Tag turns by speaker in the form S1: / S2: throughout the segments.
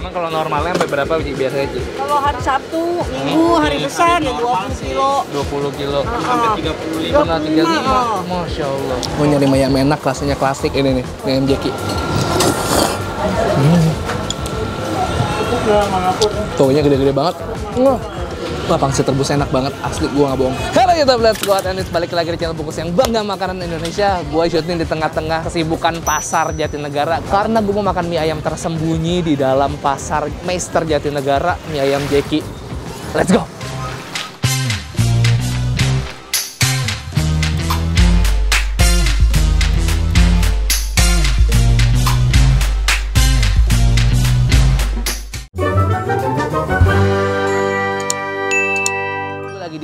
S1: Emang kalau normalnya sampai berapa biasanya, Ci?
S2: Kalau hari Sabtu, Minggu, hari besar ya 20 kilo.
S1: 20 kilo.
S2: Sampai
S1: 35. 35. Masya Allah. Mau nyari mie ayam enak, rasanya klasik. Ini nih, mie ayam Jeki. Tuhnya gede-gede banget. Wah, pangsit rebus enak banget, asli gua nggak bohong. Halo YouTube, let's go and balik lagi di channel Bungkus yang bangga makanan Indonesia. Gua syuting di tengah-tengah kesibukan pasar Jatinegara karena gua mau makan mie ayam tersembunyi di dalam pasar Meister Jatinegara, mie ayam Jeki. Let's go.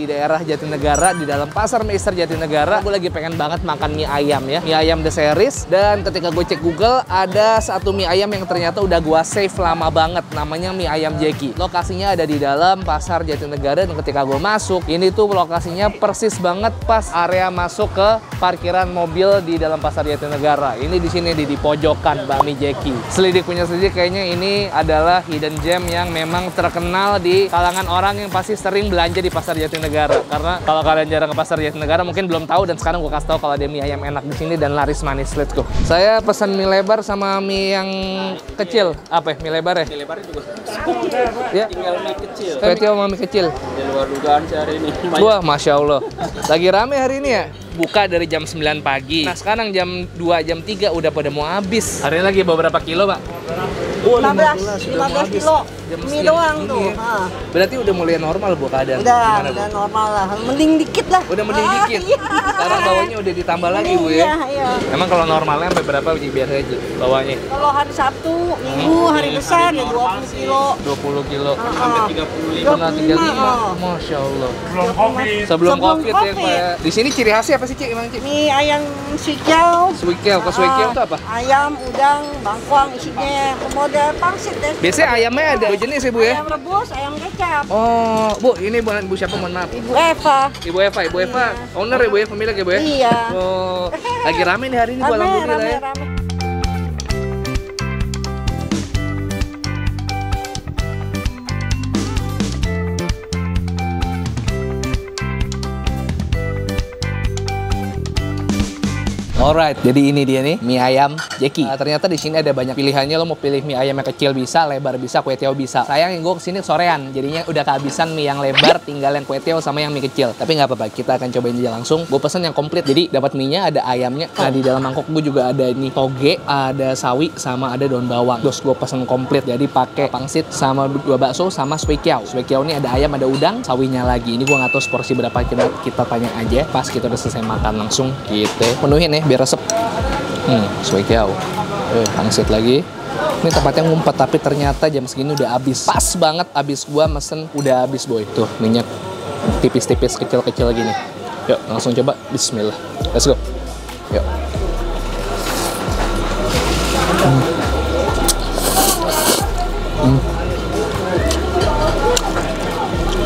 S1: Di daerah Jatinegara, di dalam pasar Meister Jatinegara. Gue lagi pengen banget makan mie ayam ya, mie ayam The Series. Dan ketika gue cek Google, ada satu mie ayam yang ternyata udah gue save lama banget, namanya mie ayam Jeki. Lokasinya ada di dalam pasar Jatinegara, dan ketika gue masuk, ini tuh lokasinya persis banget pas area masuk ke parkiran mobil di dalam pasar Jatinegara. Ini di sini di pojokan bakmi Jeki. Selidik punya selidik, kayaknya ini adalah hidden gem yang memang terkenal di kalangan orang yang pasti sering belanja di pasar Jatinegara. Karena kalau kalian jarang ke pasar Jatinegara mungkin belum tahu, dan sekarang gue kasih tahu kalau ada mie ayam enak di sini dan laris manis. Let's go. Saya pesan mie lebar sama mie yang kecil. Apa ya? Mie lebar ya? Mie lebar juga. Ya. Tinggal mie kecil. Kecil sama mie kecil. Di luar dugaan sih hari ini. Wah, Masya Allah. Lagi rame hari ini ya? Buka dari jam 9 pagi. Nah, sekarang jam 2, jam 3 udah pada mau habis. Hari ini lagi beberapa kilo, Pak?
S2: 15 kilo. Mie doang tuh.
S1: Ya. Berarti udah mulai normal Bu keadaan?
S2: Udah normal lah. Mending dikit lah.
S1: Udah mending dikit?
S2: Iya.
S1: Sekarang bawahnya udah ditambah lagi Bu ya?
S2: Iya.
S1: Emang kalau normalnya sampai berapa biasanya bawahnya?
S2: Kalau hari Sabtu, Minggu, hari besar ya 20 kilo.
S1: 20 kilo. Sampai 35. 35. Masya Allah. Sebelum COVID ya Pak. Di sini ciri khasnya apa sih Cik?
S2: Mie ayam sikiau.
S1: Suikiau. Ke suikiau itu apa?
S2: Ayam, udang, bangkuang isinya. Model pangsit deh.
S1: Biasanya ayamnya ada jenis ya Bu ya?
S2: Ayam rebus, ayam kecap.
S1: Oh, Bu, ini Bu siapa, mohon maaf?
S2: Ibu Eva.
S1: Ibu Eva,
S2: Iya.
S1: owner ya Bu ya, pemilik ya Bu ya?
S2: Iya.
S1: Oh, lagi rame nih hari ini Bu, alhamdulillah ya.
S2: Rame.
S1: Alright, jadi ini dia nih mie ayam Jeki. Ternyata di sini ada banyak pilihannya. Lo mau pilih mie ayam yang kecil bisa, lebar bisa, kue tiaw bisa. Sayang gue kesini sorean, jadinya udah kehabisan mie yang lebar, tinggal yang kue tiaw sama yang mie kecil. Tapi nggak apa-apa, kita akan cobain aja langsung. Gue pesen yang komplit, jadi dapat mie-nya, ada ayamnya. Nah di dalam mangkok gue juga ada ini toge, ada sawi, sama ada daun bawang. Terus gue pesen komplit, jadi pakai pangsit sama 2 bakso sama suikiau. Suikiau ini ada ayam, ada udang, sawinya lagi. Ini gue nggak tahu seporsi berapa, kita tanya aja pas kita udah selesai makan langsung. Gitu, penuhin ya biar resep. Suikiau. Pangsit lagi. Ini tempatnya ngumpet, tapi ternyata jam segini udah habis. Pas banget habis gua mesen, udah habis boy. Tuh, minyak tipis-tipis, kecil-kecil gini. Yuk, langsung coba. Bismillah. Let's go. Yuk.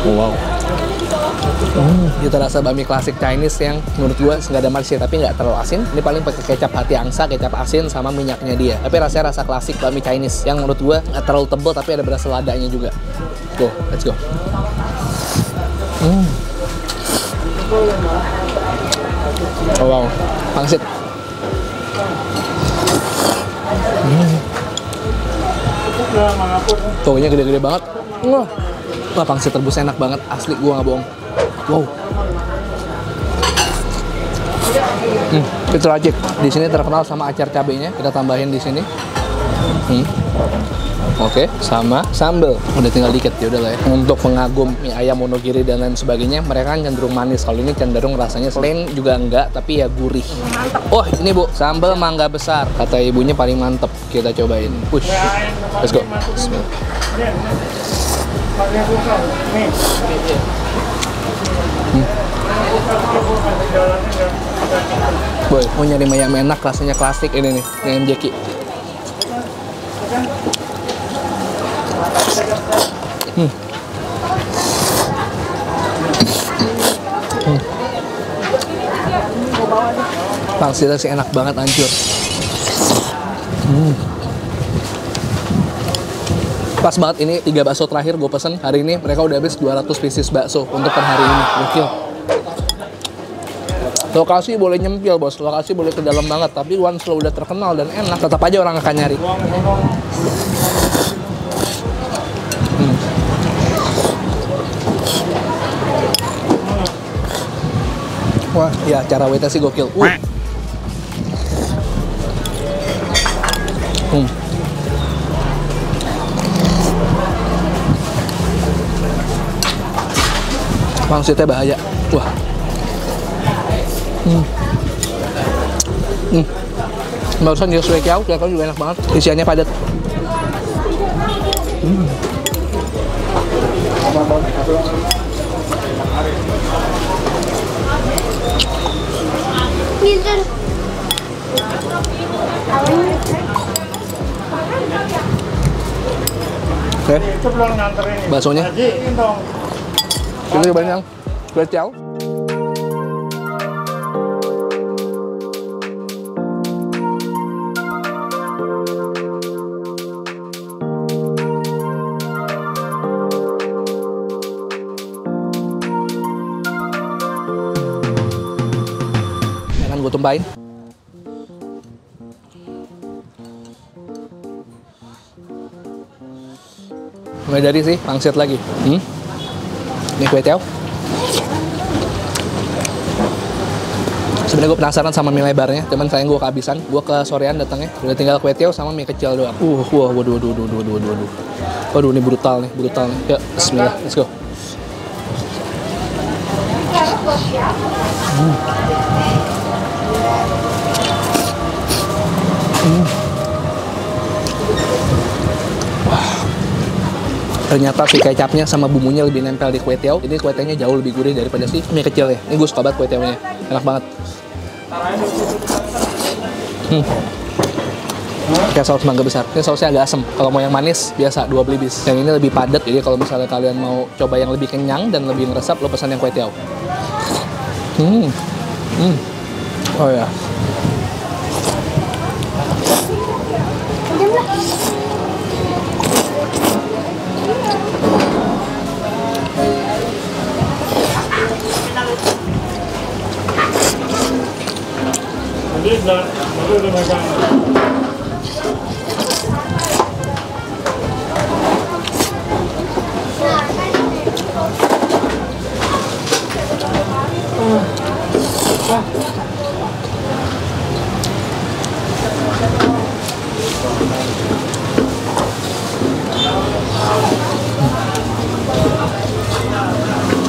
S1: Wow. Kita rasa bakmi klasik Chinese yang menurut gua nggak ada manisnya, tapi nggak terlalu asin. Ini paling pakai kecap hati angsa, kecap asin sama minyaknya dia. Tapi rasanya rasa klasik bakmi Chinese yang menurut gua nggak terlalu tebal, tapi ada berasa ladanya juga. Go, let's go. Oh wow, pangsit. Tuhnya gede-gede banget. Wah, pangsit rebus enak banget, asli gua nggak bohong. Wow. Itu racik. Di sini terkenal sama acar cabenya. Kita tambahin di sini. Oke, sama sambal. Udah tinggal dikit ya udah lah ya. Untuk pengagum mie ayam Wonogiri dan lain sebagainya, mereka kan cenderung manis. Kalau ini cenderung rasanya plain juga enggak, tapi ya gurih. Oh, ini Bu, sambal mangga besar. Kata ibunya paling mantep. Kita cobain. Push. Let's go. Bismillah. Boy, mau nyari mie ayam enak, rasanya klasik ini nih, mie ayam Jeki. Pangsitnya sih enak banget, hancur. Pas banget ini 3 bakso terakhir gue pesen hari ini, mereka udah habis 200 pieces bakso untuk per hari ini. Gokil. Lokasi boleh nyempil bos, lokasi boleh ke dalam banget, tapi once lo udah terkenal dan enak, tetap aja orang akan nyari. Wah, ya cara waitnya sih gokil. Pangsitnya bahaya. Wah. Barusan dia suwe kiau, kan juga enak banget. Isiannya padat. Oke, baksonya. Kita cobain yang kue tiaw. Jangan gue tumpahin. Mulai dari sih pangsit lagi. Ini kue tiaw. Sebenarnya gue penasaran sama mie lebarnya, cuman sayang gue kehabisan. Gue ke sorean datangnya, udah tinggal kue tiaw sama mie kecil doang. Waduh. Waduh, ini brutal nih. Yuk, bismillah, let's go. Ternyata si kecapnya sama bumbunya lebih nempel di kue tiaw. Ini kue tiawnya jauh lebih gurih daripada si mie kecil ya. Ini gue suka banget kue tiawnya, enak banget. Kayak saus mangga besar. Ini sausnya agak asem. Kalau mau yang manis biasa 2 belibis. Yang ini lebih padat. Jadi kalau misalnya kalian mau coba yang lebih kenyang dan lebih ngeresap, lo pesan yang kue tiaw. Oh ya.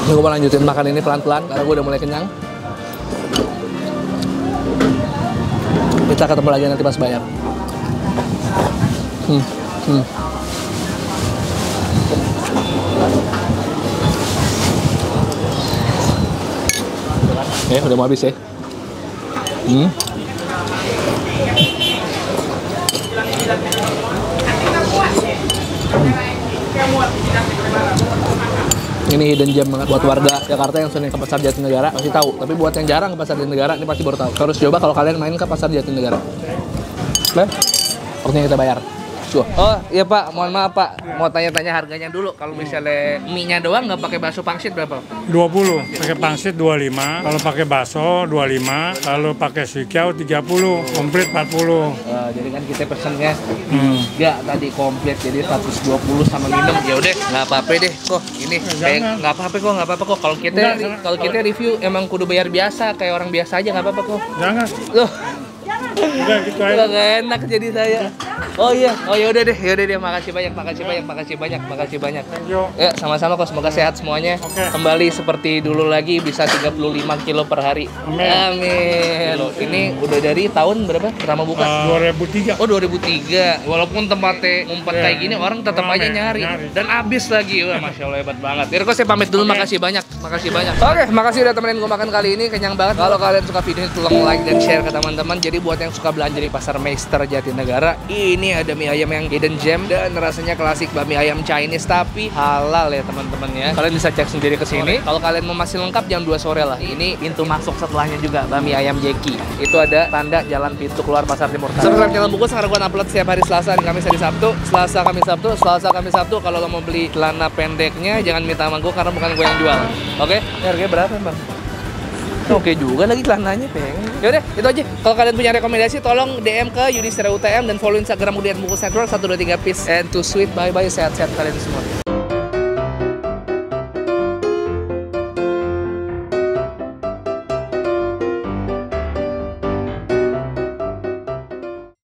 S1: Ini gue mau lanjutin makan ini pelan-pelan karena gue udah mulai kenyang. Kita ketemu lagi nanti pas bayar. Ya, udah mau habis ya. Ini hidden gem banget buat warga Jakarta yang sering ke Pasar Jatinegara pasti tahu. Tapi buat yang jarang ke Pasar Jatinegara ini pasti baru tahu. Harus coba kalau kalian main ke Pasar Jatinegara. Nah, waktunya kita bayar. Oh iya Pak, mohon maaf Pak, mau tanya-tanya harganya dulu. Kalau misalnya mie-nya doang nggak pakai bakso pangsit berapa?
S3: 20, pakai pangsit 25, kalau pakai bakso 25, kalau pakai suikiao 30, komplit 40.
S1: Jadi kan kita pesennya nggak tadi komplit, jadi 120 sama minum. Ya udah, nggak apa-apa deh kok. Ini kayak nggak apa-apa kok. Kalau kita review emang kudu bayar biasa, kayak orang biasa aja nggak apa-apa kok.
S3: Jangan.
S1: Loh.
S3: Udah gitu aja.
S1: Nggak enak jadi saya. Oh iya, udah deh. Makasih banyak.
S3: Thank you.
S1: Ya, sama-sama kok. Semoga sehat semuanya. Kembali seperti dulu lagi, bisa 35 kilo per hari. Amin. Ini udah dari tahun berapa? Pertama buka?
S3: 2003.
S1: Oh, 2003. Walaupun tempatnya ngumpet kayak gini, orang tetap aja nyari. Dan habis lagi. Wah, Masya Allah, hebat banget. Jadi kok saya pamit dulu. Makasih banyak. Oke, makasih udah temenin gue makan kali ini. Kenyang banget. Kalau kalian suka video ini, tolong like dan share ke teman-teman. Jadi buat yang suka belanja di Pasar Meister Jatinegara, Ini ada mie ayam yang hidden gem dan rasanya klasik bakmi ayam Chinese tapi halal ya teman-teman ya. Kalian bisa cek sendiri ke sini. Kalau kalian mau masih lengkap jam 2 sore lah. Ini pintu masuk setelahnya juga bakmi ayam Jeki. Itu ada tanda jalan pintu keluar Pasar Timur. Subscribe channel Bungkus karena gue upload setiap hari Selasa dan Kamis, hari Sabtu. Selasa, Kamis, Sabtu, Selasa, Kamis, Sabtu. Kalau lo mau beli celana pendeknya jangan minta sama gue karena bukan gue yang jual. Oke? Ini harganya berapa Bang? Oke juga lagi celananya pengen. Yaudah, itu aja. Kalau kalian punya rekomendasi, tolong DM ke Yudhistira UTM dan follow Instagram gue di @bungkusnetwork 123 peace and to sweet. Bye bye, sehat-sehat kalian semua.